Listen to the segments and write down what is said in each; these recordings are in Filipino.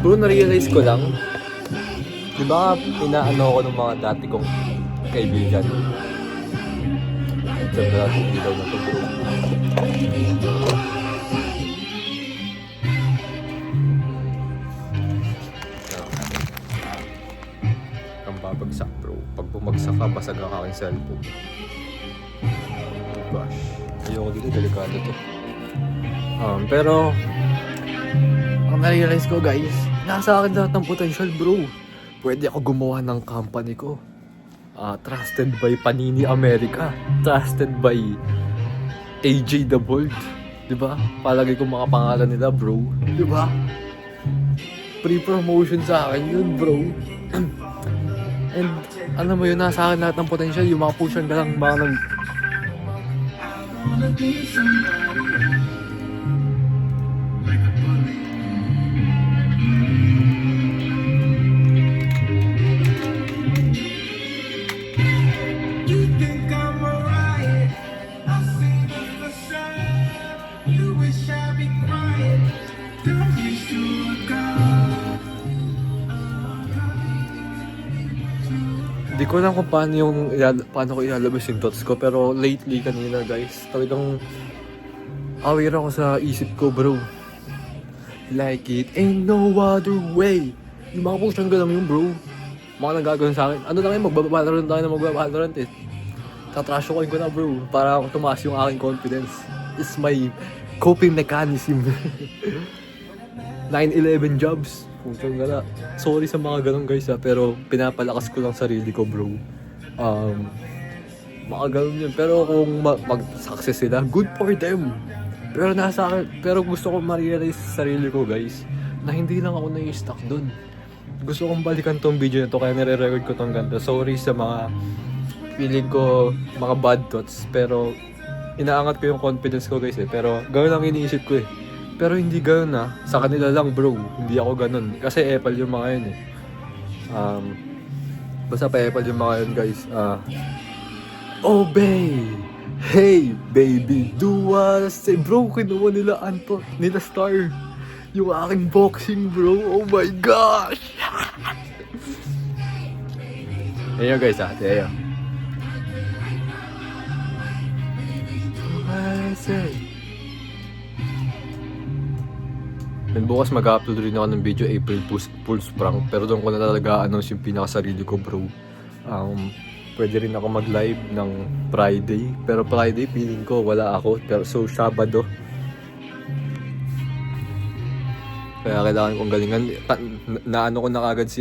Bro, na-realize ko lang, di ba inaano ako ng mga dati kong kaibigan? Diyan na natin ilaw na to, bro. Ang babagsak, bro. Pag bumagsak ka, basag ang aking cellphone. Gosh. Ayoko dito, delikado to. Pero ang na-realize ko, guys, nasa akin lahat ng potential, bro. Pwede ako gumawa ng company ko. Trusted by Panini America. Trusted by AJ The Bold. Diba? Palagay ko mga pangalan nila, bro. Diba? Pre-promotion sa akin yun, bro. And alam mo yun, nasa akin lahat ng potential. Yung mga push ka lang, mga nang... Di ko alam kung paano ko ilalabas yung thoughts ko, pero lately kanina, guys, talagang aware ako sa isip ko, bro. Like it ain't no other way. Yung mga push lang yung bro. Mga nagagawin sa akin. Ano lang yun, magbabalorant tayo na magbabalorant eh. Tatrash ko na, bro, para tumaas yung aking confidence. It's my coping mechanism. 9/11 jobs. Puntang gala. Sorry sa mga ganun, guys, pero pinapalakas ko lang sarili ko, bro. Mga ganun yun. Pero kung mag-success sila, good for them. Pero pero gusto ko ma-realize sa sarili ko, guys, na hindi lang ako na-stuck dun. Gusto kong balikan tong video na to, kaya nire-record ko tong ganda. Sorry sa mga feeling ko, mga bad thoughts, pero inaangat ko yung confidence ko, guys, eh. Pero gawin lang iniisip ko eh. Pero hindi gano'n na. Sa kanila lang, bro. Hindi ako gano'n. Kasi Apple yung mga yun eh. Basta pa Apple yung mga yun, guys. Obey! Hey, baby, do what I say. Bro, kinuha nila Anto, nila Star. Yung aking boxing, bro. Oh my gosh! Ayan, guys, ayan. I say. And bukas mag-upload rin ako ng video, April Fool's Prank. Pero doon ko na talaga announce yung pinakasarili ko, bro. Pwede rin ako mag-live ng Friday. Pero Friday, feeling ko wala ako. Pero so, Sabado. Kaya kailangan kong galingan. Naano ko na kagad si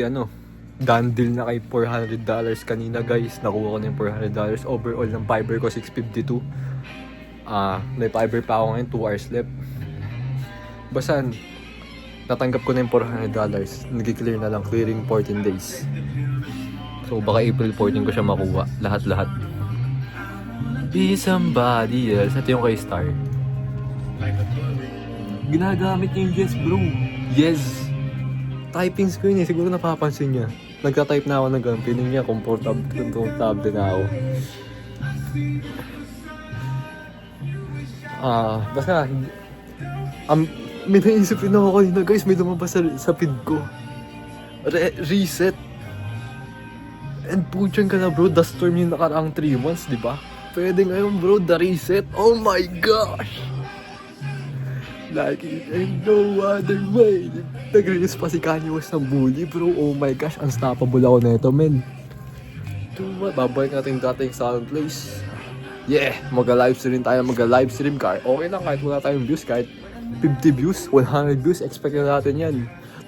done deal na kay $400 kanina, guys. Nakuha ko na yung $400. Overall ng fiber ko, 652. May fiber pa ako ngayon, 2 hours left. Basta natanggap ko na yung $400. Nag-clear na lang, clearing 14 days. So baka April 14 ko siya makuha. Lahat-lahat. Be somebody else. Ito yung kay Star. Ginagamit niya yung yes, bro. Yes. Typing screen eh. Siguro napapansin niya. Nagka-type na ako ng ganun. Piling niya comfortable na ako. Basta may naisip rin ako kanina, guys, may lumabas sa feed ko. Reset. And putyan ka na, bro, the storm yung nakaraang 3 months, di ba? Pwede ngayon, bro, the reset. Oh my gosh! Like it ain't no other way. Nag-release pa si Kanye West ng Bully, bro. Oh my gosh, unstoppable ako na ito, men. Babalik natin dating Sound Place. Yeah, mag-livestream tayo, mag-livestream kahit okay lang, kahit wala tayong views, kahit 50 views, 100 views, expect na natin yan.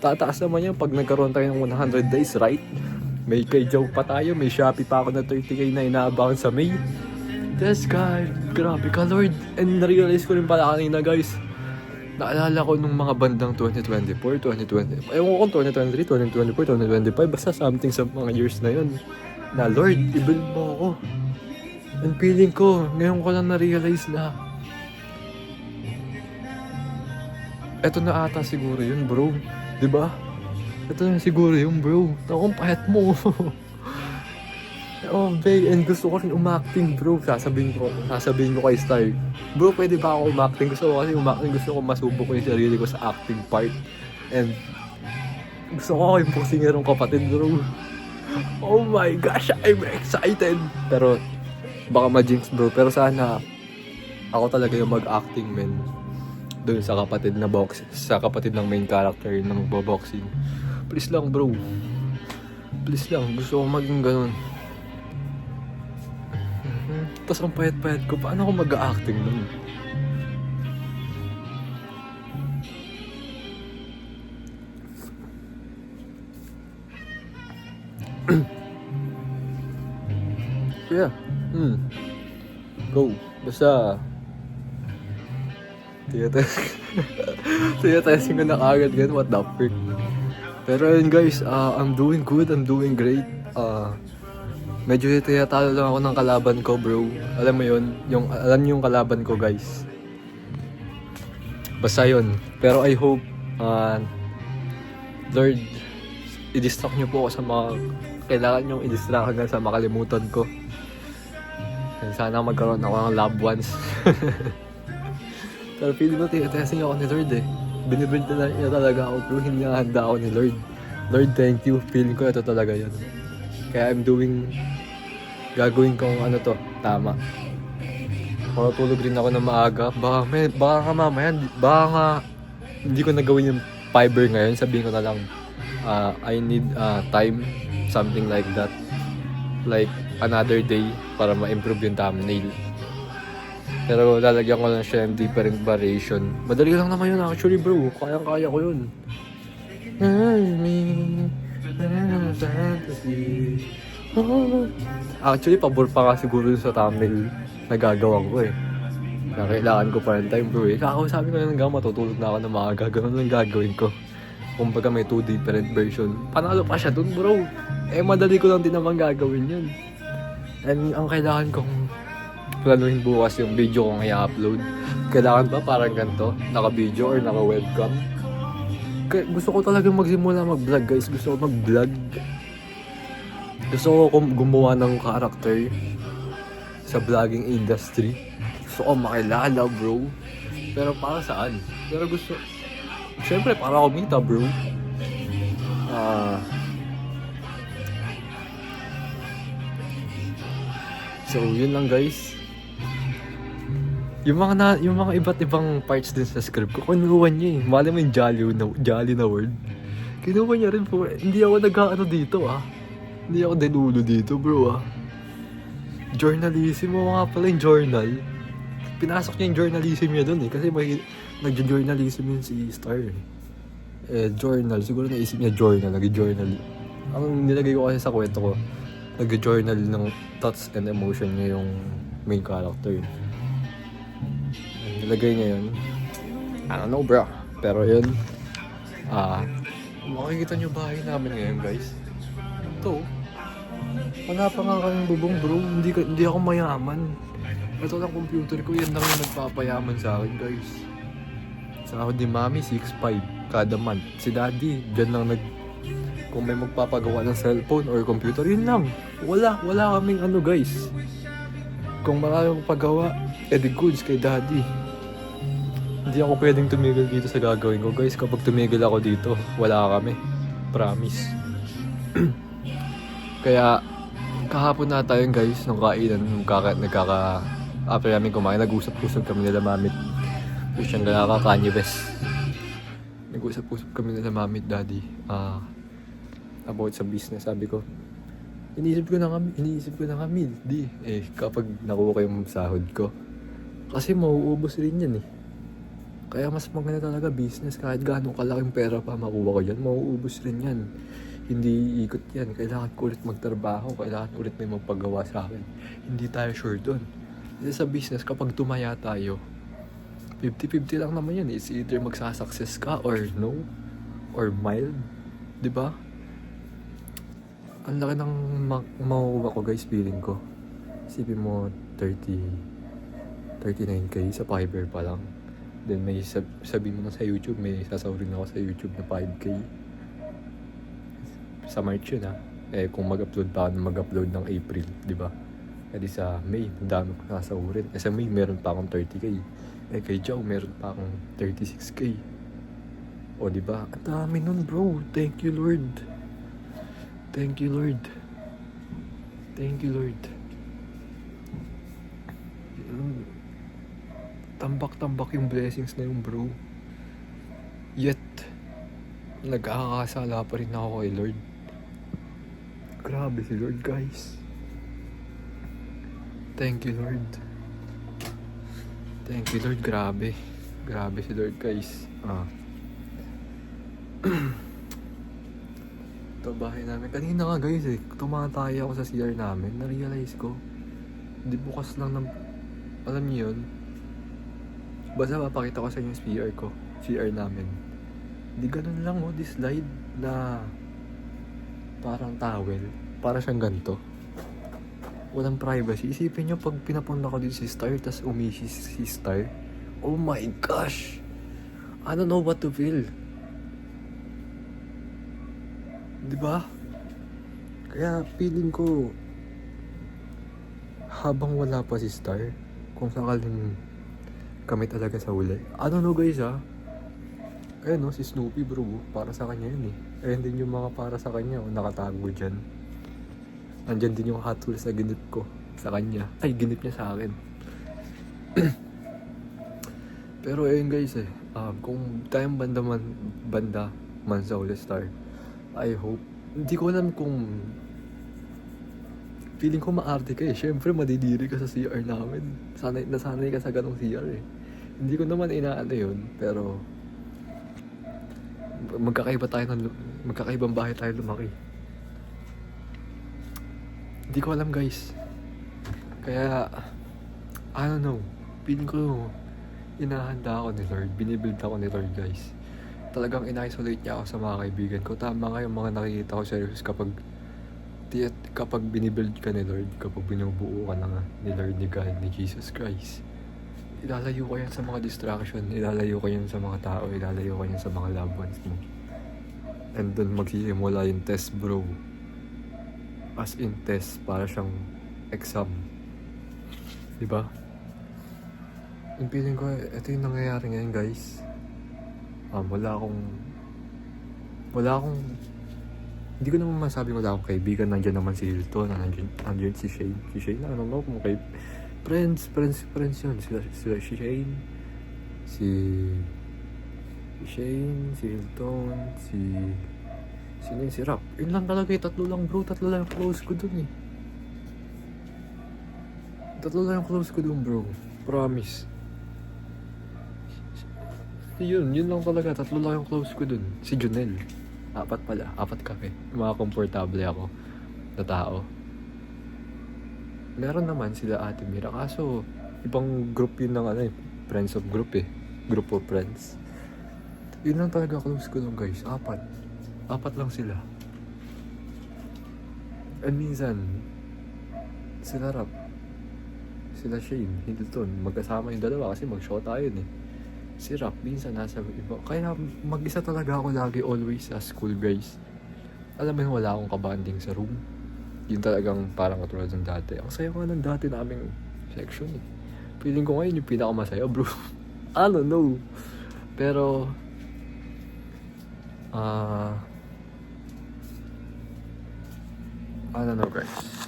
Tataas naman yan pag nagkaroon tayo ng 100 days, right? May kay Joe pa tayo, may Shopee pa ako na 30k na inaabangan sa May. Yes, God, grabe ka, Lord. And na-realize ko rin pala kanina, guys. Naalala ko nung mga bandang 2024, 2020. Ewan ko kung 2023, 2024, 2025, basta something sa mga years na yun. Na, Lord, i-build mo ako. And feeling ko, ngayon ko lang na-realize na eto na ata siguro yun, bro. Diba? Ito na siguro yun, bro. Nakong payat mo. Oh, babe. And gusto ko rin umacting, bro. Sasabihin ko kay Star, bro, pwede ba ako umacting? Gusto ko kasi umacting. Gusto ko masubok ko yung sarili ko sa acting part. And Gusto ko yung singerong kapatid, bro. Oh my gosh, I'm excited. Pero, baka ma-jinx, bro. Pero sana, ako talaga yung mag-acting, men. Doon sa kapatid na sa kapatid ng main character ng boxing. Please lang, bro. Please lang, gusto ko maging ganun. Tapos ang payat-payat ko, paano ako mag-acting nun? Yeah. Go. Basta. Testing ko na kagad gan. What the frick? Pero yun guys, I'm doing good. I'm doing great. Medyo talo lang ako ng kalaban ko, bro. Alam mo yun? Alam niyo yung kalaban ko, guys. Basta yun. Pero I hope, Lord, i-distract niyo po ako sa mga kailangan niyong i-distract hanggang sa makalimutan ko. And sana magkaroon ako ng loved ones. Pero feeling ko testing ako ni Lord eh. Binibuild na niya talaga ako, bro. Hindi handa ako ni Lord. Lord, thank you. Feeling ko ito talaga yun. Kaya gagawin kong tama. Matutulog rin ako ng maaga. Baka mamaya, hindi ko nagawin yung fiber ngayon. Sabihin ko na lang, I need time, something like that. Like, another day para ma-improve yung thumbnail. Pero lalagyan ko lang siya ng different variation. Madali lang naman yun actually, bro. Kayang-kaya ko yun. Actually, pabor pa nga siguro sa thumbnail na gagawin ko eh. Na kailangan ko pa rin time, bro eh. Kakausapin ko na hanggang matutulog na ako na maaga. Ganun lang gagawin ko. Kumbaga may 2 different version. Panalo pa siya dun, bro. Eh, madali ko lang din naman gagawin yun. And ang kailangan kong planuhin bukas yung video kong i-upload. Kailangan ba parang ganito? Naka-video or naka-webcam? Gusto ko talagang magsimula mag-vlog, guys. Gusto ko mag-vlog. Gusto ko gumawa ng character sa vlogging industry. Gusto ko makilala, bro. Pero para saan? Pero gusto... Siyempre, para kumita, bro. So, yun lang, guys. Yung mga iba't ibang parts din sa script ko, kinuha niya eh. Mali mo yung jolly na word. Kinuha niya rin po. Hindi ako nag-ano dito, Hindi ako denulo dito, bro, Journalism mo nga pala yung journal. Pinasok niya yung journalism niya dun eh. Kasi may nagjo-journalism yun si Star eh. Journal. Siguro naisip niya journal. Nag-journal. Ang nilagay ko kasi sa kwento ko, nag-journal ng thoughts and emotion niya yung main character. Nilagay niya yun. I don't know, bro. Pero yun. Makikita niyo bahay namin ngayon, guys. Ito. Wala pa nga kaming bubong, bro. Hindi ako mayaman. Ito lang computer ko. Yan lang yung nagpapayaman sa akin, guys. Sahod ni Mami, 6.5 kada month. Si Daddy, dyan lang kung may magpapagawa ng cellphone or computer, yun lang. Wala kaming guys. Kung marami magpagawa, edi goods kay Daddy. Hindi ako pwedeng tumigil dito sa gagawin ko, guys. Kapag tumigil ako dito, wala kami. Promise. Kaya, kahapon na tayo, guys, nung kainan, after namin kumain, nag-usap-usap kami nila Mamit. Siyang nakaka-Kanye West. Nag-usap-usap kami nila Mamit, Daddy. About sa business, sabi ko. Iniisip ko na kami. Kapag nakuha ko yung sahod ko. Kasi mauubos rin yan eh. Kaya mas maganda talaga business. Kahit gaano kalaking pera pa makuha ko yan, mauubos rin yan. Hindi ikot yan. Kailangan ko ulit magtrabaho. Kailangan ulit may magpagawa sa akin. Hindi tayo sure dun. Kasi sa business, kapag tumaya tayo, 50-50 lang naman yan. It's either magsasucess ka or no. Or mild. Diba? Ang laki ng makukuha ko, guys, feeling ko. Isipin mo, 39k sa Fiverr pa lang. Then may sabihin mo na sa YouTube, may sasahurin ako sa YouTube na 5k. Sa March yun kung mag-upload pa ako, mag-upload ng April, di ba? Di sa May, ang dami ko nasahurin. Sa May, meron pa akong 30k. Kay Joe, meron pa akong 36k. O diba? Ang dami nun bro. Thank you Lord. Thank you Lord. Thank you Lord. Tambak-tambak yung blessings na yung bro. Yet, nagkakasala pa rin ako kay Lord. Grabe si Lord guys. Thank you Lord. Thank you Lord, grabe. Grabe si Lord guys. Ito bahay namin. Kanina nga guys tumataya ako sa CR namin. Na-realize ko, di bukas lang ng, alam niyo yun, basta papakita ko sa inyo yung CR namin. Di ganun lang di slide na parang towel. Para siyang ganito. Walang privacy. Isipin nyo pag pinapunta ko dito si Star, tas umisis si Star. Oh my gosh! I don't know what to feel. Diba? Kaya feeling ko, habang wala pa si Star, kung sakaling kami talaga sa huli. I don't know guys Ayun si Snoopy bro, para sa kanya yun Ayun din yung mga para sa kanya, nakatago dyan. Andyan din yung Hot Wheels na ginip ko sa kanya. Ay, ginip niya sa akin. Pero ayun guys kung tayong banda man sa All Star, I hope, hindi ko alam kung, feeling ko maarte ka syempre madidiri ka sa CR namin. Nasanay ka sa ganong CR Hindi ko naman inaano yun, pero magkakaibang bahay tayo lumaki. Hindi ko alam guys. Kaya I don't know, feeling ko inahanda ako ni Lord, binibuild ako ni Lord guys. Talagang in-isolate niya ako sa mga kaibigan ko. Tama nga yung mga nakikita ko serious kapag binibuild ka ni Lord, kapag binubuo ka na ni Lord, ni God, ni Jesus Christ, ilalayo ko yan sa mga distraction, ilalayo ko yan sa mga tao, ilalayo ko yan sa mga loved ones mo. And dun magsisimula yung test bro. As in test, para siyang exam. Diba? Yung feeling ko, ito yung nangyayari ngayon guys. Wala akong hindi ko naman masabi wala akong kaibigan. Nandiyan naman si Hilton, nandiyan si Shane. Si Shane, I don't know kung friends yun. Sila si Shane, si Hilton, sino yung si Rap. Yun lang talaga tatlo lang yung close ko dun Tatlo lang yung close ko dun bro. Promise. Yun lang talaga, tatlo lang yung close ko dun. Si Junel. Apat kami. Mga komportable ako na tao. Meron naman sila Ate Mira, kaso ibang group yun ng friends of group Group of friends. Yun lang talaga close ko dun guys. Apat lang sila. And minsan, sila Rap, sila Shane, Hilton, magkasama yung dalawa kasi mag-show tayo Si Rap, minsan nasa iba. Kaya mag-isa talaga ako lagi, always sa school guys. Alam mo yun, wala akong kabanding sa room. Yun talagang parang katulad ng dati. Ang saya nga ng dati naming section Feeling ko ngayon yung pinakamasaya bro. I don't know. Pero, I don't know guys.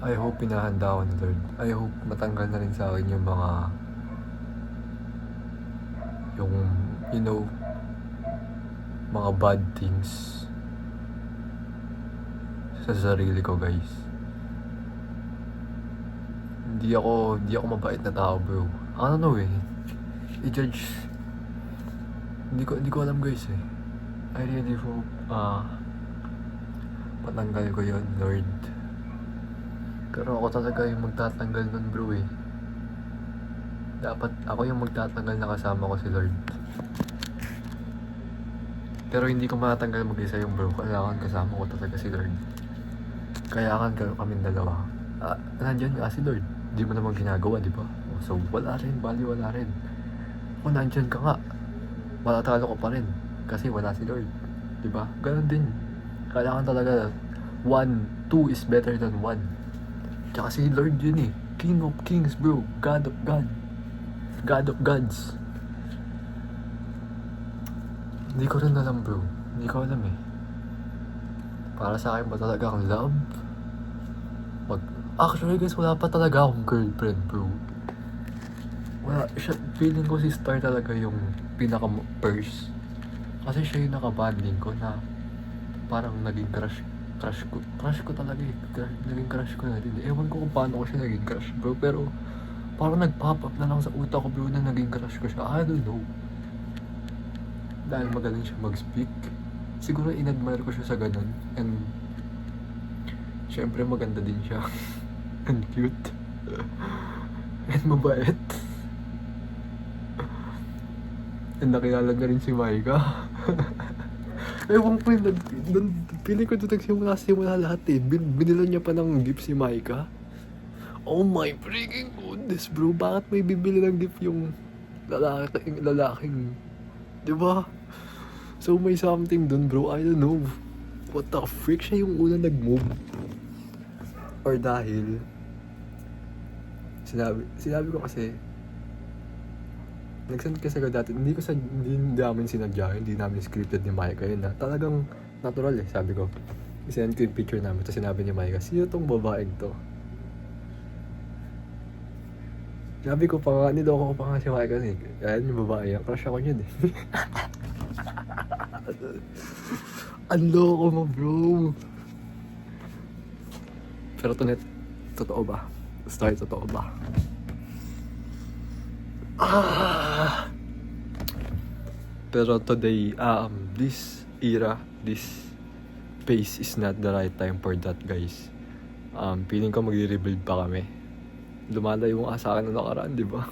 I hope pinahanda ako ni Lord. I hope matanggal na rin sa akin yung mga mga bad things sa sarili ko guys. Hindi ako mabait na tao bro. I don't know i-judge. Hindi ko alam guys I really hope patanggal ko yun Lord. Pero ako talaga yung magtatanggal nun bro Dapat ako yung magtatanggal na kasama ko si Lord. Pero hindi ko matanggal mag-isa yung bro. Kailangan kasama ko talaga si Lord. Kailangan kaming dalawa. Nandyan nga si Lord. Hindi mo naman ginagawa, di ba? So wala rin. Kung nandyan ka nga, matatalo ko pa rin. Kasi wala si Lord. Di ba? Ganon din. Kailangan talaga 2 is better than 1. Tsaka si Lord yun King of Kings bro. God of God. God of gods. Hindi ko rin alam bro. Hindi ko alam eh. Para sa akin ba talaga ang love? Actually guys, wala pa talaga akong girlfriend bro. Wala, feeling ko si Star talaga yung pinaka-first. Kasi siya yung nakabanding ko na parang naging crush ko talaga eh. Naging crush ko na din. Ewan ko kung paano ko siya naging crush bro. Pero parang nag-pop up na lang sa utak ko bro na naging crush ko siya. I don't know. Dahil magaling siya mag-speak. Siguro in-admire ko siya sa ganun. And syempre maganda din siya. And cute. And mabait. And nakilala na rin si Maika. Ewan ko yun, feeling ko doon nagsimula lahat eh. Binila niya pa ng gift si Maika. Oh my freaking goodness bro, bakit may bibili ng gift yung lalaking diba? So may something dun bro, I don't know. What the freak, siya yung una nag-move. Or dahil sinabi ko kasi nag-send kasi ako dati, hindi namin sinadya, hindi namin scripted ni Maika yun na talagang natural eh, sabi ko. I-send ko yung picture namin, tapos sinabi ni Maika, sino tong babaeng to? Sabi ko pa nga, niloko ko pa nga si Maika eh. Ayan yung babae, crush ako yun eh. Ang loko mo bro. Pero totoo ba? Start, totoo ba? Pero today, this era, this pace is not the right time for that guys. Feeling ko magre-rebuild pa kami. Lumalayo yung sa akin na nakaraan, di ba?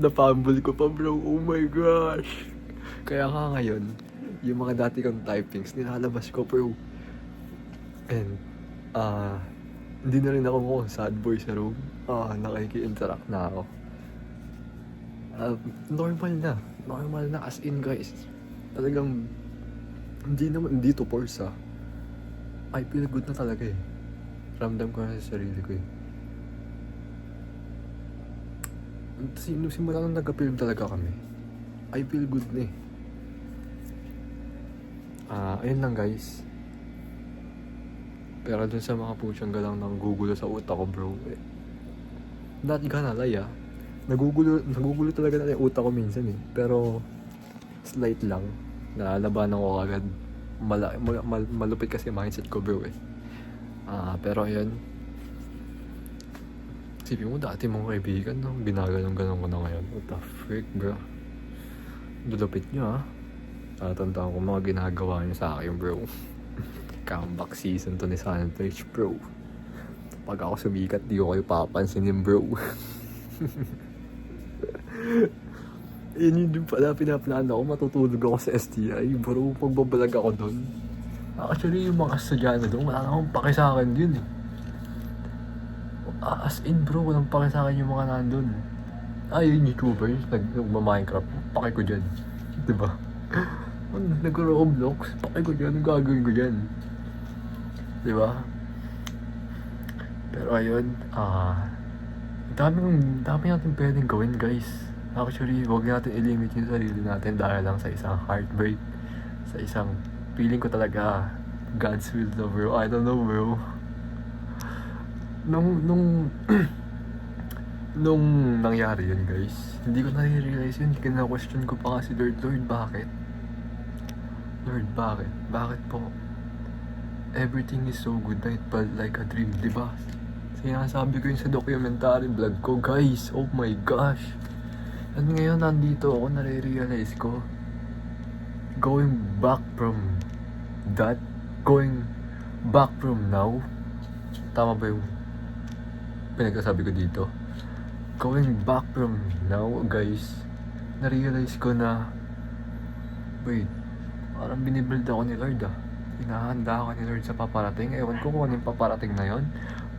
Napambol ko pa bro, oh my gosh. Kaya nga ngayon, yung mga dati kong typings, nilalabas ko bro. And, hindi na rin ako mukhang sad boy sa room. Nakiki-interact na ako. Normal na as in guys. Talagang, hindi to force I feel good na talaga eh. Ramdam ko na sa sarili ko eh. Simula nung nag-film talaga kami, I feel good na eh. Ayun lang guys. Pero dun sa mga pusyang galang nang gugulo sa utak ko bro eh. Not gonna lie nagugulo talaga na yung utak ko minsan eh. Pero slight lang. Nalalabanan ko agad. Malupit kasi mindset ko bro eh. Pero ayun. Isipin mo dati mong kaibigan no? Ginagalong-galong ko na ngayon. What the frick bro. Dulupit nyo Tatandaan ko mga ginagawa niyo sa akin bro. Comeback season to ni Sunbridge bro. Pag ako sumikat di ko kayo papansinin bro. Yun yung pala pinaplano ko, matutulog ako sa STI bro. Pagbabalag ako dun. Actually yung mga estudyante doon wala akong pake sa akin yun eh. As in bro, walang pake sa akin yung mga nandun. Yung YouTubers nagma-Minecraft, pake ko dyan, diba? Nag-Roblox, pake ko dyan, ang gagawin ko dyan, diba? Pero ayun, dami natin pwedeng gawin guys. Actually, huwag natin i-limit yung sarili natin dahil lang sa isang heartbreak, sa isang feeling ko talaga God's will to bro. I don't know bro. Nung nangyari yun guys, hindi ko na-realize yun. Kina-question ko pa nga si Lord, bakit? Lord, bakit? Bakit po? Everything is so good na it felt like a dream, diba? Sinasabi ko yun sa documentary vlog ko guys. Oh my gosh. At ngayon nandito ako, nare-realize ko, going back from now, tama ba yung pinagkasabi ko dito? Going back from now guys, na-realize ko na wait, parang binibuild ako ni Lord hinahanda ako ni Lord sa paparating. Ewan ko kung ano yung paparating na yun.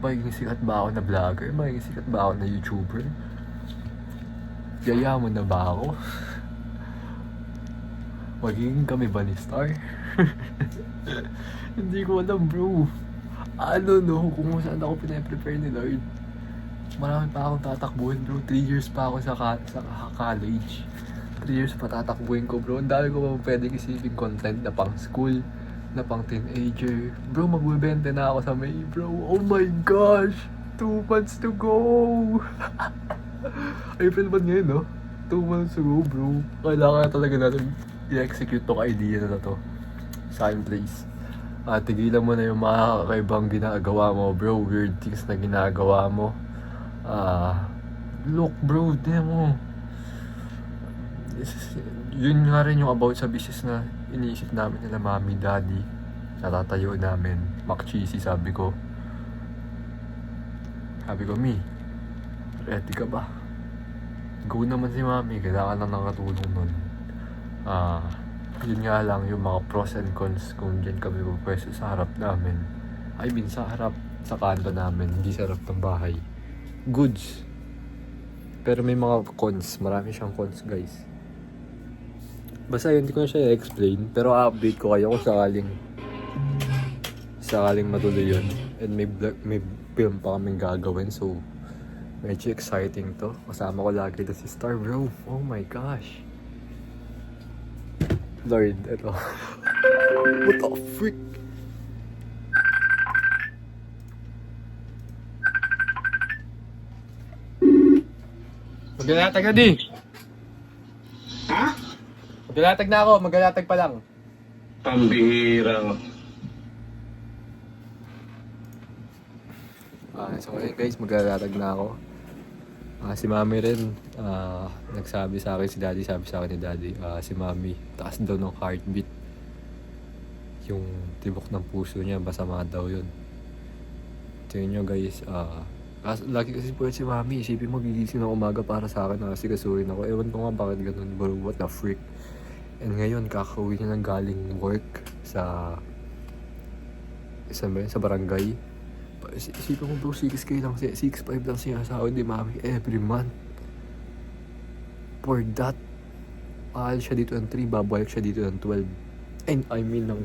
Magiging sikat ba ako na vlogger? Magiging sikat ba ako na YouTuber? Yayaman na ba ako? Magiging kami ba ni Star? Hindi ko alam bro. I don't know kung saan ako pinaprepare ni Lord. Marami pa akong tatakbuhin bro. 3 years pa ako sa college. 3 years pa tatakbuhin ko bro. Ang dami ko pa pwedeng isipin content na pang school, na pang teenager. Bro, magbebenta na ako sa May bro. Oh my gosh! 2 months to go! April ba ngayon no? 2 months to go bro. Kailangan talaga natin i-execute tong idea na to. Sa aking place. Tigilan mo na yung mga kakaibang ginagawa mo bro. Weird things na ginagawa mo. Look bro, damn mo. Yun nga rin yung about sa business na iniisip namin nila mami, daddy. Natatayo namin. Makcheesy sabi ko. Mi, ready ka ba? Go naman si mami, kailangan lang ng katulong nun. Yun nga lang yung mga pros and cons kung dyan kami pupwesto sa harap namin. I mean sa harap, sa kanto namin, hindi sa harap ng bahay. Goods. Pero may mga cons. Marami siyang cons, guys. Basta yun, hindi ko na siya i-explain. Pero update ko kayo kung sakaling matuloy yun. And may film pa kaming gagawin. So, medyo exciting to. Kasama ko lagi na si Star, bro. Oh my gosh. Lord, ito. What the freak? Maglalatag na di. Ha? Maglalatag na ako, maglalatag pa lang. Pambihira. So ayun guys, maglalatag na ako. Si mami rin, nagsabi sa akin, si daddy, sabi sa akin ni daddy, si mami, taas daw ng heartbeat. Yung tibok ng puso niya, masama daw yun. Tingnan nyo guys, lagi kasi po si mami, isipin mo gigising ng umaga para sa akin na kasi kasurin ako. Ewan ko nga bakit ganun bro, what the freak. And ngayon, kakauwi niya ng galing work sa barangay. Isipin mo bro, 6K lang siya, 6.5 lang siya sahod ni mami every month. For that, siya dito ng 3, babalik siya dito ng 12. And I mean ng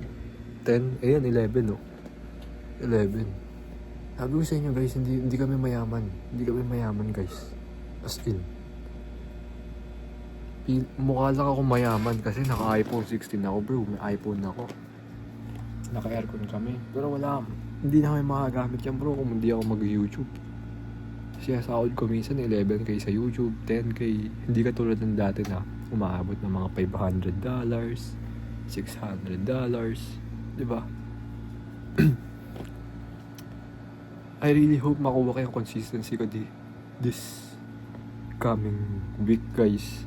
10, 11 no? 11. Sabi ko sa inyo guys, hindi kami mayaman. Hindi kami mayaman guys. As in. Mukha lang ako mayaman kasi naka-iPhone 16 ako bro. May iPhone ako. Naka-aircon kami. Pero wala. Hindi na kami makagamit yan bro kung hindi ako mag-YouTube. Siya sahod ko minsan 11K sa YouTube, 10K. Hindi ka tulad ng dati na umaabot ng mga $500, $600. Diba? I really hope makuha ko yung consistency ko this coming week guys.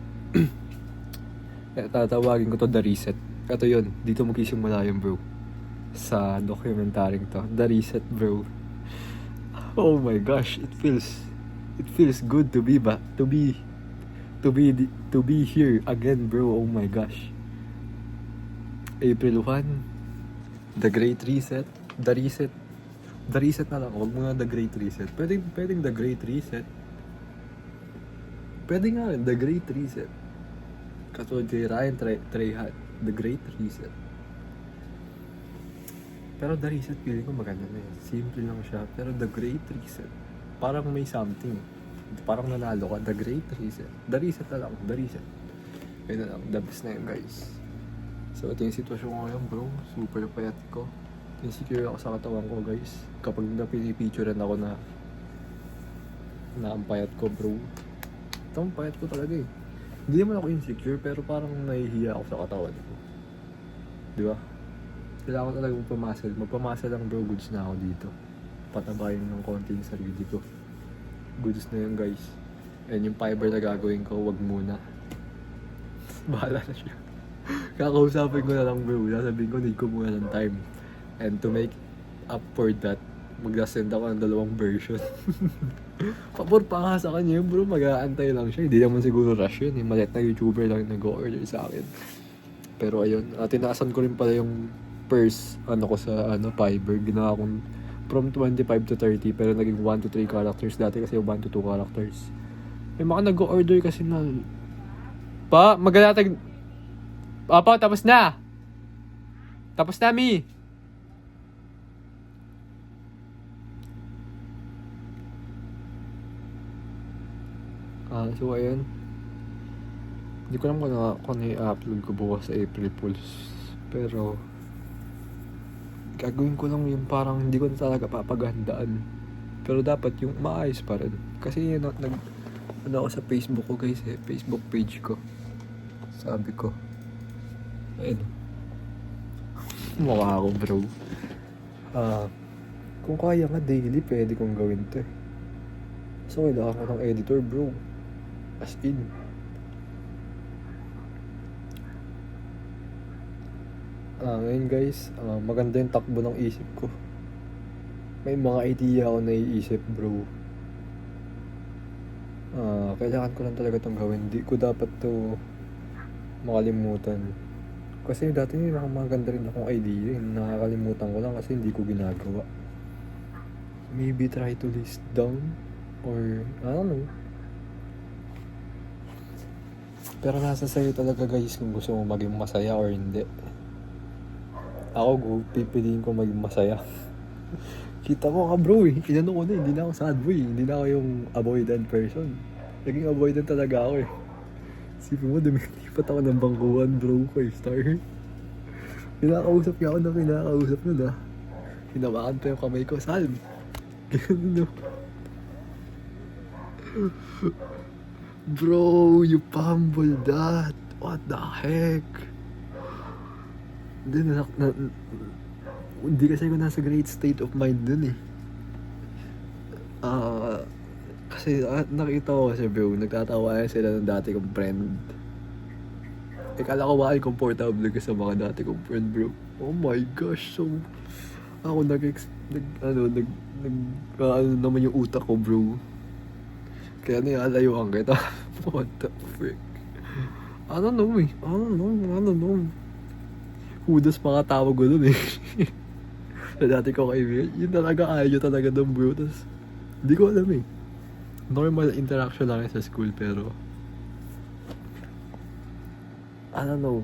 Tatawagin ko to The Reset. Ito yun, dito magsisimula yun bro. Sa documentaryng to, The Reset bro. Oh my gosh, it feels good to be here again bro. Oh my gosh. April 1, The Great Reset, The Reset. The Reset na lang, huwag mo nga The Great Reset. Pwedeng The Great Reset. Pwede nga The Great Reset. Katulad kay Ryan Trehat, The Great Reset. Pero The Reset feeling ko maganda na yun. Simple lang siya, pero The Great Reset, parang may something. Parang nanalo ka, The Great Reset. The Reset na lang, The Reset. Kaya na lang, the best na yun guys. So ito yung sitwasyon ko ngayon bro, super payat ko. Insecure ako sa katawan ko guys. Kapag napinipicturean ako na ang payat ko bro. Ito ang payat ko talaga eh. Hindi naman ako insecure pero parang nahihiya ako sa katawan ko. Diba? Kailangan ko talaga magpamasal lang bro, goods na ako dito. Patabayin ng konti yung sarili ko. Goods na yun guys. And yung fiber na gagawin ko, wag muna. Bahala na siya. Kakausapin ko na lang bro. Sasabihin ko, need ko muna ng time. And to make up for that, mag-send ako ng 2 version. Pabor pa nga sa kanya yun bro, mag-aantay lang siya. Hindi naman siguro rush yun eh. Malit na YouTuber lang nag-order sa akin. Pero ayun, tinaasan ko rin pala yung first ko sa Fiverr. Ginawa kong from 25 to 30 pero naging 1 to 3 characters. Dati kasi 1 to 2 characters. May mga nag-order kasi na magalatag. Papa, tapos na. Tapos na, Mi. So ayun. Hindi ko alam kung ano i-upload ko bukas sa April Fools. Pero gagawin ko lang yung parang hindi ko na talaga papagandaan. Pero dapat yung maayos pa rin. Kasi yun, ano ako sa Facebook ko guys eh. Facebook page ko. Sabi ko. Ayun. Mukha ako bro. Kung kaya nga daily, pwede kong gawin to eh. So kailangan ko ng editor bro. As in. Ngayon guys, maganda yung takbo ng isip ko. May mga idea ako naiisip bro. Kailangan ko lang talaga itong gawin. Di ko dapat to makalimutan. Kasi dati may mga maganda rin akong idea. Nakakalimutan ko lang kasi hindi ko ginagawa. Maybe try to list down. Or, I don't know. Pero nasa sa'yo talaga guys kung gusto mo maging masaya or hindi. Ako, pipiliin ko maging masaya. Kita mo nga bro eh. Inano ko na, hindi na ako sad boy. Hindi na ako yung avoidant person. Naging avoidant talaga ako eh. Sipin mo, dumilipat ako ng bangkuhan bro, 5 star. Kinakausap niya ako na kinakausap nun ah. Hinawakan pa yung kamay ko, Salm. Ganun no. Bro, you fumble that. What the heck? Hindi kasi ako nasa great state of mind dun eh. Kasi nakita ko kasi bro, nagtatawa sila ng dati kong friend. Kala ko bakit comfortable ka sa mga dati kong friend bro. Oh my gosh, so ako ano naman yung utak ko bro. Kaya nilalayuan kita. What the frick? I don't know. Hudas mga tawag ko dun eh. Sa dati ko kaibigan, yun talaga ayaw talaga dun bro. Tas, hindi ko alam eh. Normal interaction lang sa school pero I don't know.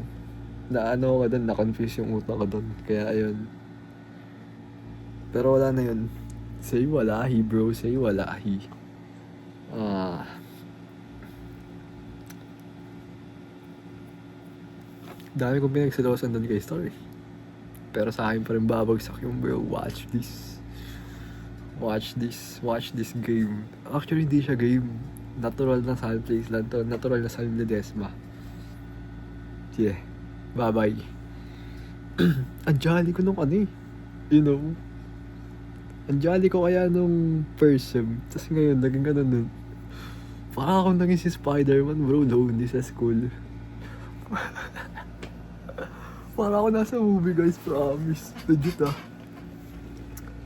Na-ano ko dun, na-confuse yung utak ko dun. Kaya ayun. Pero wala na yun. Say walahi bro, say walahi. Dami kong pinagsalosan doon kay Story. Pero sa akin pa rin babagsak yung bro. Watch this game. Actually hindi siya game. Natural na Salm Place lang to. Natural na Salm Ledesma. Yeah. Bye bye. Ang jolly ko nung ano eh. You know. Ang jolly ko kaya nung first sem. Tapos ngayon naging ganun nun. Parang akong naging si Spider-Man bro. Lonely sa school. Para ako nasa movie guys, promise. Legit ah.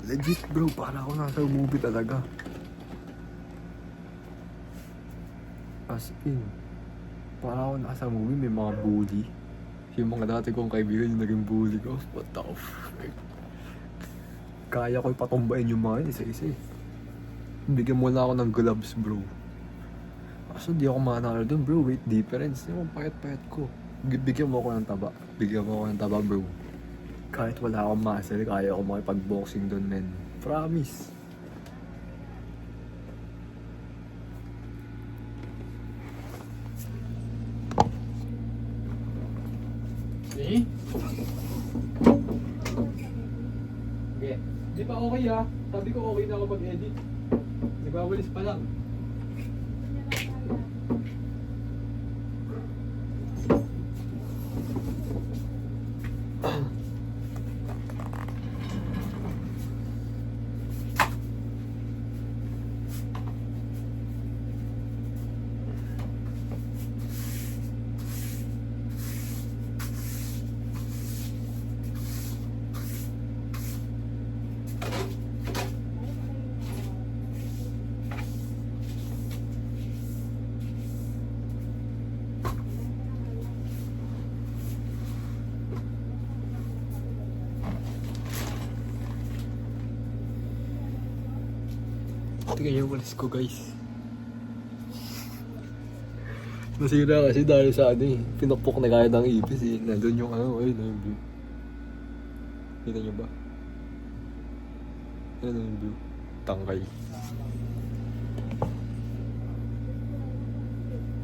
Legit bro, para ako nasa movie talaga. As in. Para ako nasa movie, may mga bully. Yung mga dati kong kaibigan yung naging bully ko. What the frick? Kaya ko ipatumbayin yung mga yun isa-isa eh. Bigyan mo lang ako ng gloves bro. Kaso di ako manalo dun bro, weight difference. Yung payat-payat ko. Bigyan mo ako ng taba. Bigyan mo ako ng taba bro. Kahit wala akong muscle, kaya ako makipag-boxing doon men. Promise. Eh? Okay. Di pa okay ah. Sabi ko okay na ako mag-edit. Nagwawalis pa lang. Tingnan yung walis ko guys. Nasira kasi dahil sa ano eh. Pinukpok na kaya ng ipis eh. Nandun yung ano, ayun na yung view. Kita nyo ba? Ayun na yung view. Tangkay.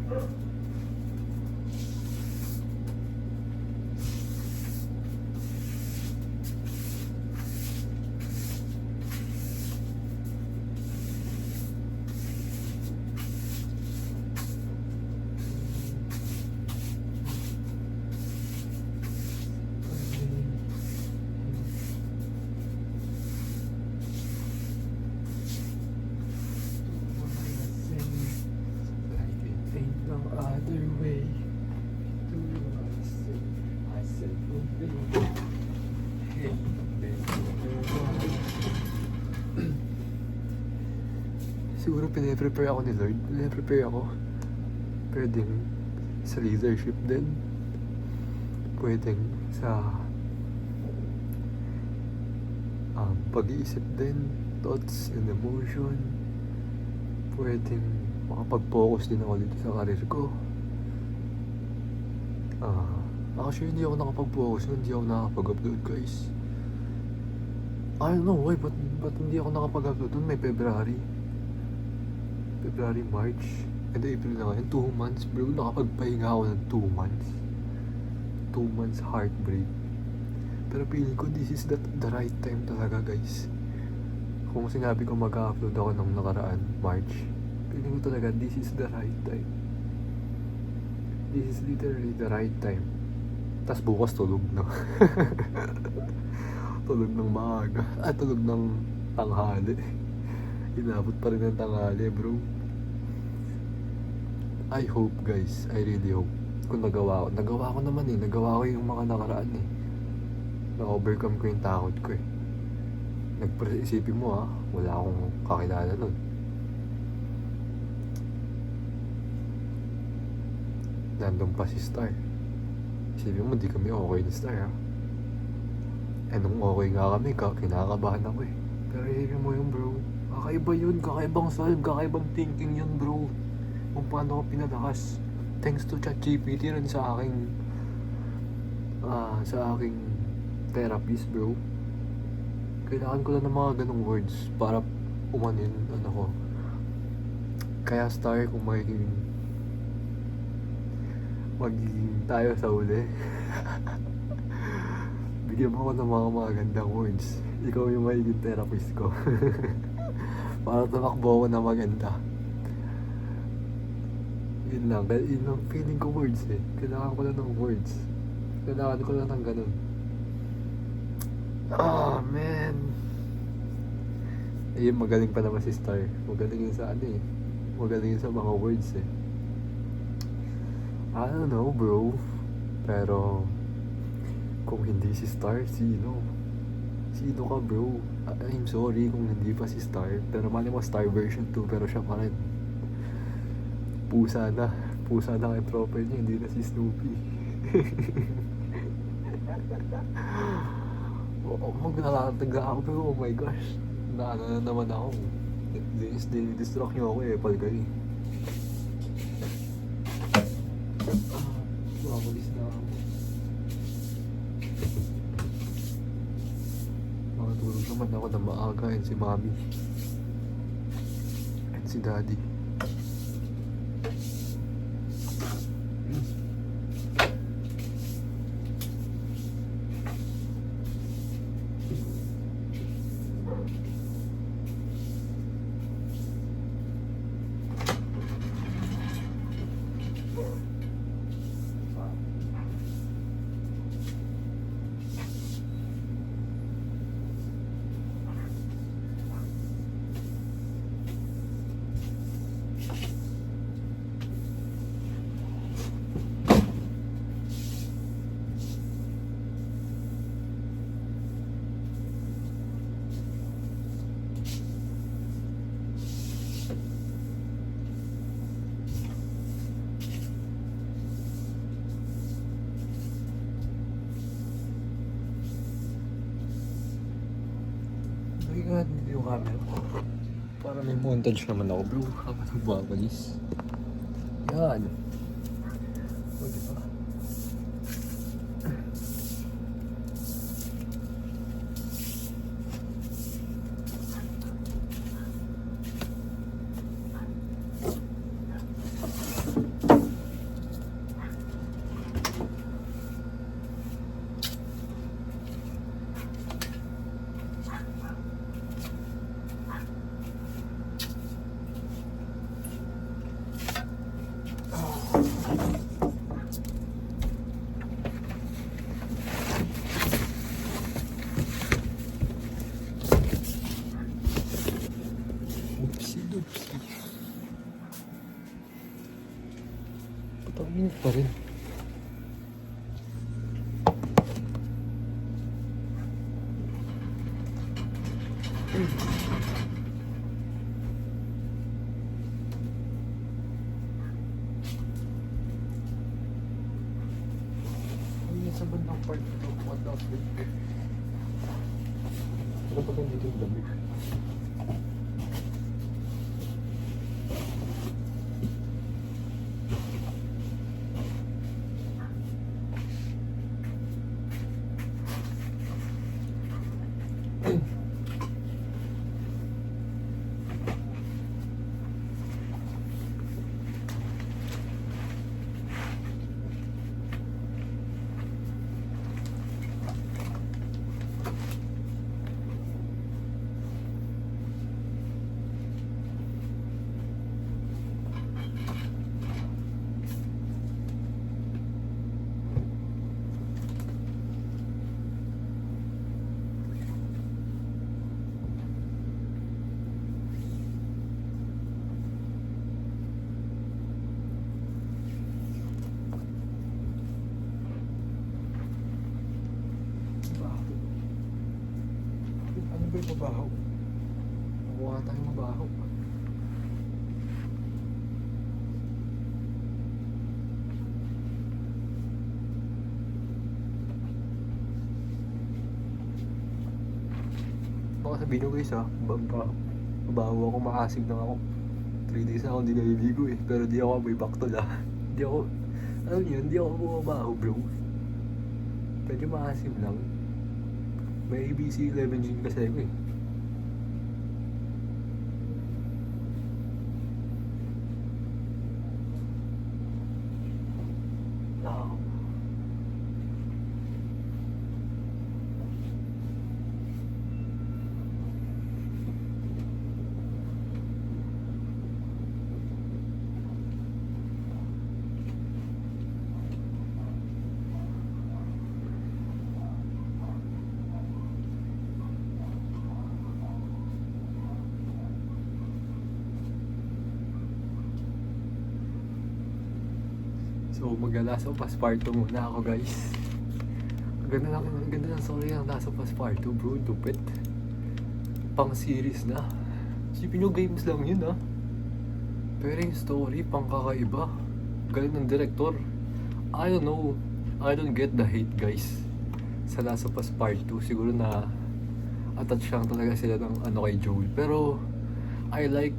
Like it ain't no other way. I said, hey, siguro pinaprepare ako ni Lord. Pinaprepare ako. Pwedeng sa leadership din. Pwedeng sa pag-iisip din. Thoughts and emotion. Pwedeng makapag-focus din ako dito sa career ko. Actually, hindi ako nakapag-focus nun. Hindi ako nakapag-upload, guys. I don't know why, but hindi ako nakapag-upload nun? May February, March, and April na ngayon. 2 months, bro. Nakapagpahinga ako ng 2 months. 2 months heartbreak. Pero feeling ko, this is the right time talaga, guys. Kung sinabi ko mag-upload ako ng nakaraan, March, feeling ko talaga, this is the right time. This is literally the right time. Tas bukas tulog na. Tulog ng maaga. Tulog ng tanghali. Inabot pa rin ng tanghali, bro. I hope, guys. I really hope. Kung nagawa ko. Nagawa ko naman eh. Nagawa ko yung mga nakaraan eh. Na-overcome ko yung takot ko eh. Isipin mo wala akong kakilala nun. Nandun pa si Star. Isipin mo, di kami okay ni Star nung okay nga kami, kinakabahan ako eh. Pero isipin mo yun, bro. Kakaiba yun, kakaibang solve, kakaibang thinking yun, bro. Kung paano ako pinalakas. Thanks to ChatGPT rin sa aking therapist, bro. Kailangan ko lang ng mga ganong words para umanin, ko. Kaya Star, kung magiging tayo sa uli. Bigyan mo ako ng mga magandang words. Ikaw yung magiging therapist ko. Para tumakbo ako na maganda. Yun lang feeling ko words eh. Kailangan ko lang ng words. Kailangan ko lang ng ganun. Man. Ayun, magaling pa naman si Star. Magaling yun sa magaling yun sa mga words eh. I don't know, bro. Pero kung hindi si Star, sino? Sino ka, bro? I'm sorry kung hindi pa si Star. Pero mali mo Star version 2, pero siya pa rin. Pusa na kay tropa niya, hindi na si Snoopy. Maglalataga ako, pero oh my gosh. Na naman ako. Distract niyo ako eh, palgay. Mamalis na ako. Makatulog naman ako na maaga and si Mami and si Daddy. Nga dito yung camera ko. Para may montage naman ako, bro. Habang nagbabalis. Yan. O, diba? pa rin. Ay, sa bandang part ito, what the freak? Ano pa ganito yung lamig? Ano ba yung mabaho? Nakuha tayong mabaho. Baka sabihin nyo guys ha, mabaho ako, maasim lang ako. 3 days na ako hindi naliligo eh. Pero di ako amoy baktol ha. Di ako, alam nyo, hindi ako bumabaho bro. Medyo maasim lang. May ABC 11 gin kasi ako eh. Oh. So mag-Last of Us Part 2 muna ako guys. Ang ganda ng story ng Last of Us Part 2 bro, dupit. Pang series na. Isipin nyo games lang yun ha. Pero yung story pang kakaiba. Galing ng director. I don't know, I don't get the hate guys sa Last of Us Part 2. Siguro na attach lang talaga sila ng ano kay Joel. Pero I like,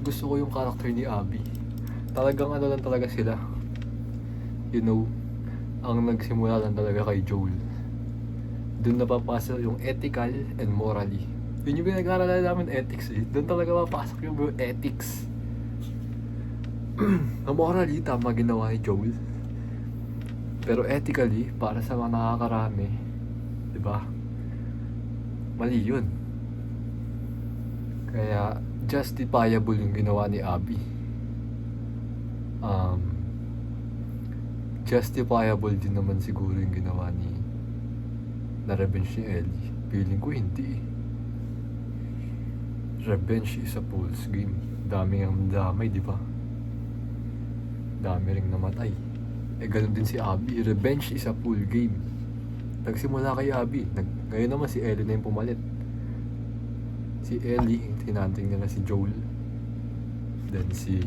gusto ko yung character ni Abby. Talagang ano lang talaga sila, you know, ang nagsimula lang talaga kay Joel. Doon napapasok yung ethical and morally. Yun yung pinag-aaralan namin, ethics eh. Doon talaga mapasok yung ethics. Morally, tama ginawa ni Joel. Pero ethically, para sa mga nakakarami, diba? Mali yun. Kaya, justifiable yung ginawa ni Abby. Justifiable din naman siguro yung ginawa ni na revenge ni Ellie. Feeling ko hindi. Revenge is a fool's game. Dami ang damay, di ba? Dami ring namatay. Ganun din si Abby. Revenge is a fool game. Nagsimula kay Abby. Ngayon naman si Ellie na yung pumalit. Si Ellie, tinanting nila si Joel. Then si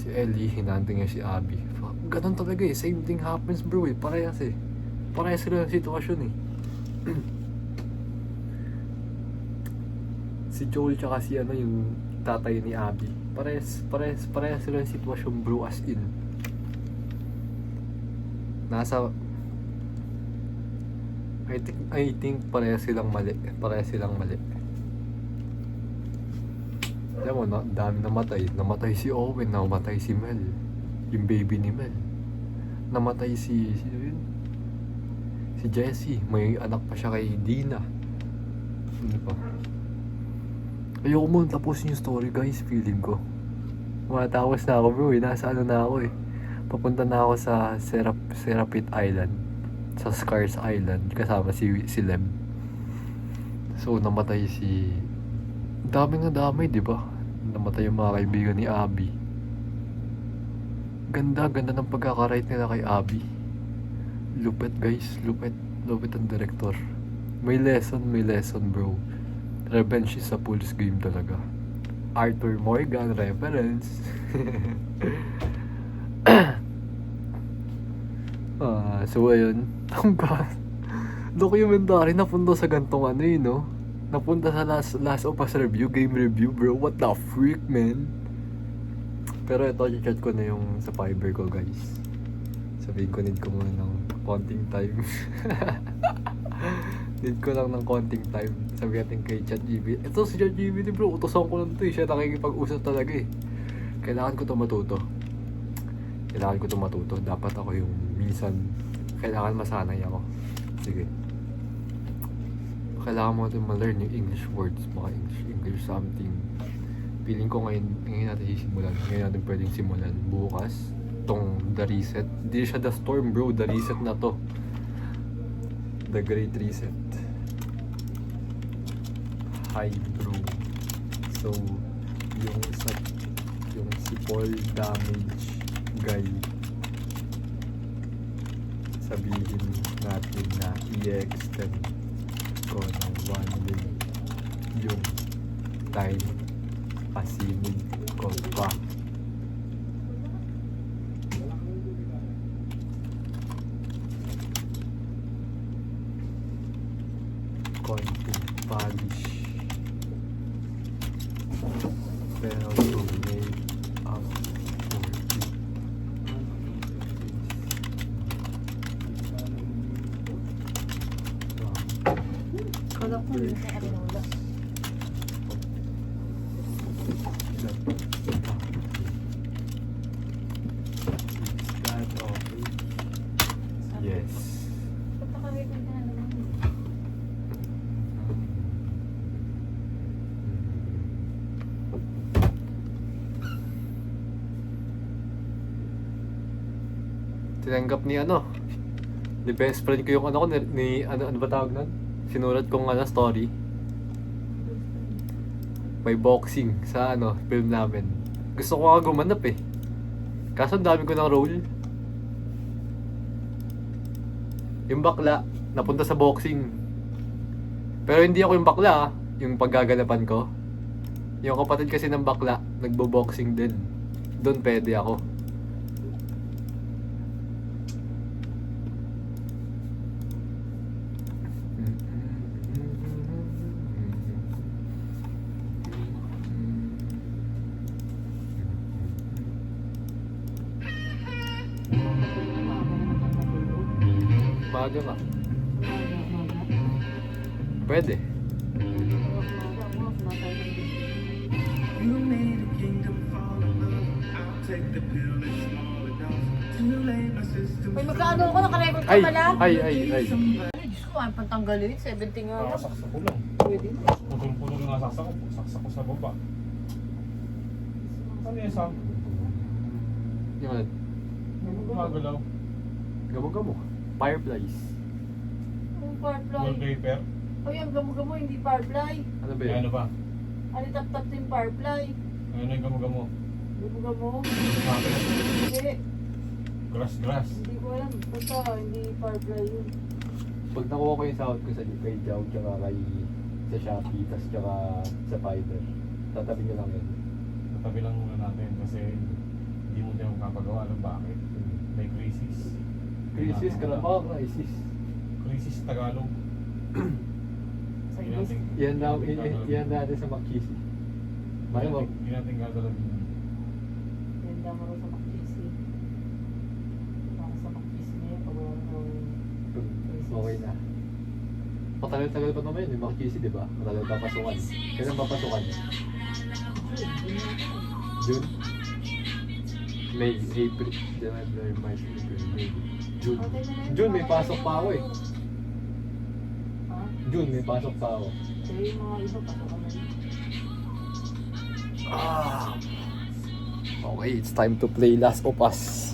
Ellie, hinanting niya si Abby. Ganun talaga eh. Same thing happens bro eh. Parehas eh. Parehas sila ng sitwasyon eh. Si Joel tsaka si ano yung tatay ni Abby. Parehas sila ng sitwasyon bro, as in. Nasa I think parehas silang mali. Alam mo, dami namatay. Namatay si Owen, namatay si Mel. Yung baby ni Mel. Namatay si Jessie. May anak pa siya kay Dina. Ano pa? Ayoko muna tapusin yung story guys, feeling ko. Matapos na ako bro eh. Nasa ano na ako eh. Papunta na ako sa Serapit Island. Sa Scars Island. Kasama si Lem. So namatay si... Daming nadamay, di ba? Namatay yung mga kaibigan ni Abby. Ganda ng pagkaka-write nila kay Abby. Lupit guys, lupit ang director. May lesson bro. Revenge is a fool's game talaga. Arthur Morgan reference. So ayun. Ang God. Documentary napunta sa gantong ano yun, no? Napunta sa last of us review, game review, bro. What the freak, man? Pero ito, i-chat ko na yung sa Fiverr ko, guys. Sabihin ko, need ko muna ng konting time. Need ko lang ng konting time. Sabi natin kay ChatGPT. Ito si ChatGPT, bro. Utosan ko lang ito eh. Siya nakikipag-usap talaga eh. Kailangan ko ito matuto. Dapat ako yung minsan kailangan masanay ako. Sige. Kailangan mo natin ma-learn yung English words. Mga English something. Feeling ko ngayon natin sisimulan. Ngayon natin pwedeng simulan. Bukas, tong The Reset. Hindi siya The Storm, bro. The Reset na to. The Great Reset. Hi, bro. So, yung si Paul Damage guy, sabihin natin na i-extend ko ng 1 day yung time pasinid ko pa. Konting polish pero to make up for it. Kala ko yun kay Arinola. Is that okay? Yes. Pagkakawin ka na naman. Tinanggap ni best friend ko yung ano ba tawag nun? Sinulat kong story. May boxing sa film namin. Gusto ko nga gumanap eh. Kaso ang dami ko ng role. Yung bakla, napunta sa boxing. Pero hindi ako yung bakla yung paggaganapan ko. Yung kapatid kasi ng bakla, nagbo-boxing din. Doon pwede ako. Maaga ka. Pwede. Uy, magkaano ako? Nakarecord ka Ay, pala? ay. Ay, Diyos ko, ay pantanggalin. 70 nga lang. Nakasaksak ko lang. Pwede. Putol-putol nga saksak ko sa baba. Ano yung sa Yung ano? gumagalaw? Gamo-gamo. Fireflies. Ang firefly. Wallpaper? Uy, ang gamo-gamo, hindi firefly. Ano ba Ay, yun? ano ba? Ano tap-tap yung firefly? Ano yung gamo-gamo? Gamo-gamo? Bakit? Hindi. Grass. Hindi ko alam. Basta hindi firefly yun. Pag nakuha ko yung sound ko kay Jow, tsaka sa Shopee, tas tsaka sa Fiverr, tatabi nyo lang yun. Tatabi lang muna natin kasi hindi mo tayo makapagawa. Alam bakit? May crisis. Crisis ka lang. Baka crisis. Crisis Tagalog. Sa Hindi English. natin- Yan natin sa Makisi. Maya mo, Hindi natin gagalawin yun. Yan lang ako sa Makisi. Para sa Makisi na yun, pag wala na okay na. Patagal-tagal pa naman yun, yung Makisi, di ba? Matagal pa pasukan. Kailan pa pasukan? June? May, April, January, March, April, May, June. June, may pasok pa ako eh. Ha? June, may pasok pa ako. Kaya yung mga iba pa naman. Okay, it's time to play Last of Us.